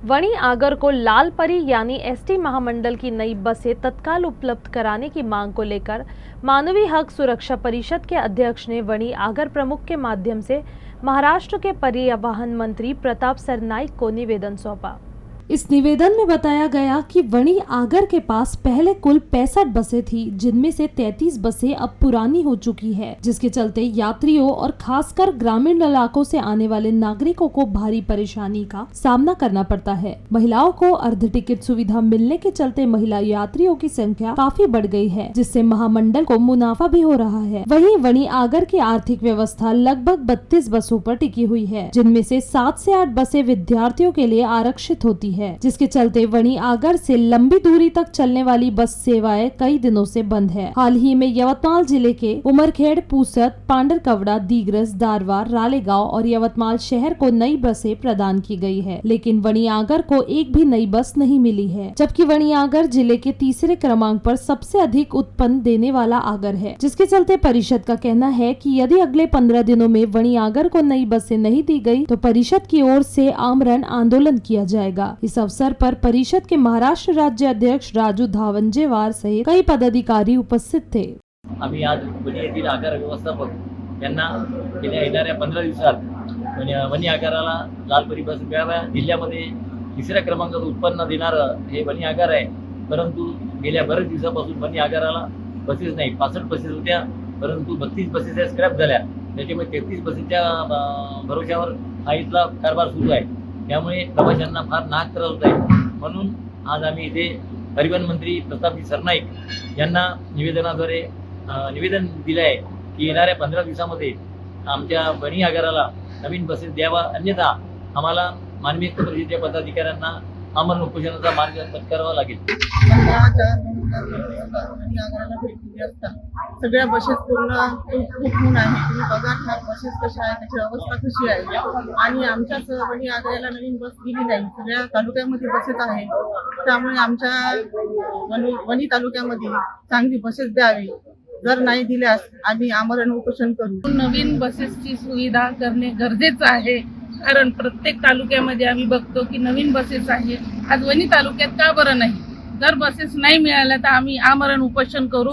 वणी आगर को लाल परी यानी एसटी महामंडल की नई बसें तत्काल उपलब्ध कराने की मांग को लेकर मानवीय हक सुरक्षा परिषद के अध्यक्ष ने वणी आगर प्रमुख के माध्यम से महाराष्ट्र के परिवहन मंत्री प्रताप सरनाईक को निवेदन सौंपा। इस निवेदन में बताया गया कि वणी आगर के पास पहले कुल 65 बसें थी, जिनमें से 33 बसें अब पुरानी हो चुकी है, जिसके चलते यात्रियों और खासकर ग्रामीण इलाकों से आने वाले नागरिकों को भारी परेशानी का सामना करना पड़ता है। महिलाओं को अर्ध टिकट सुविधा मिलने के चलते महिला यात्रियों की संख्या काफी बढ़ गई है, जिससे महामंडल को मुनाफा भी हो रहा है। वहीं वणी आगर की आर्थिक व्यवस्था लगभग 32 बसों पर टिकी हुई है, जिनमें से 7 से 8 बसें विद्यार्थियों के लिए आरक्षित होती है, जिसके चलते वणी आगर से लंबी दूरी तक चलने वाली बस सेवाएं कई दिनों से बंद है। हाल ही में यवतमाल जिले के उमरखेड़, पूसद, पांडरकवड़ा, दीग्रस, दारवा, रालेगांव और यवतमाल शहर को नई बसें प्रदान की गई है, लेकिन वणी आगर को एक भी नई बस नहीं मिली है, जबकि वणी आगर जिले के तीसरे क्रमांक पर सबसे अधिक उत्पन्न देने वाला आगर है, जिसके चलते परिषद का कहना है कि यदि अगले 15 दिनों में वणी आगर को नई बसें नहीं दी गई तो परिषद की ओर से आमरण आंदोलन किया जाएगा। इस अवसर पर परिषद के महाराष्ट्र राज्य अध्यक्ष राजू धावंजेवार सहित कई पदाधिकारी उपस्थित थे। आम्ही आज वणी येथील आगार व्यवस्थापक यांना येणाऱ्या 15 दिवसात वणी आगाराला लालपरी बस मिळाव्या। जिल्ह्यामध्ये तिसऱ्या क्रमांकाचं उत्पन्न देणारं हे वणी आगार आहे, परंतु गेल्या बरेच दिवसापासून वणी आगाराला बसेस नाही। 65 बसेस होत्या, परंतु 32 बसेस स्क्रॅप झाल्या। त्याच्यामुळे 33 बसेसच्या भरोश्यावर हा इथला कारभार सुरू आहे। त्यामुळे प्रवाशांना फार नाक त्रास होत आहे। म्हणून आज आम्ही इथे परिवहन मंत्री प्रतापजी सरनाईक यांना निवेदनाद्वारे निवेदन दिले आहे की येणाऱ्या 15 दिवसामध्ये आमच्या वणी आगाराला नवीन बसेस द्यावा, अन्यथा आम्हाला मानवी हक्क परिषदेच्या पदाधिकाऱ्यांना आमरण उपोषणाचा मार्ग पत्करावा लागेल। सगळ्या बसेस पूर्ण होऊन आहे। तुम्ही बघा ह्या बसेस कशा आहे, त्याची अवस्था कशी आहे, आणि आमच्याच वणी आगराला नवीन बस दिली नाही। सगळ्या तालुक्यामध्ये बसेस आहे, त्यामुळे आमच्या वणी तालुक्यामध्ये चांगली बसेस द्यावी। जर नाही दिल्यास आम्ही आमरण उपोषण करू। नवीन बसेसची सुविधा करणे गरजेचं आहे, कारण प्रत्येक तालुक्यामध्ये आम्ही बघतो की नवीन बसेस आहेत। आज वणी तालुक्यात का बरं नाही? जर बसेस नाही मिळाल्या तर आम्ही आमरण उपोषण करू।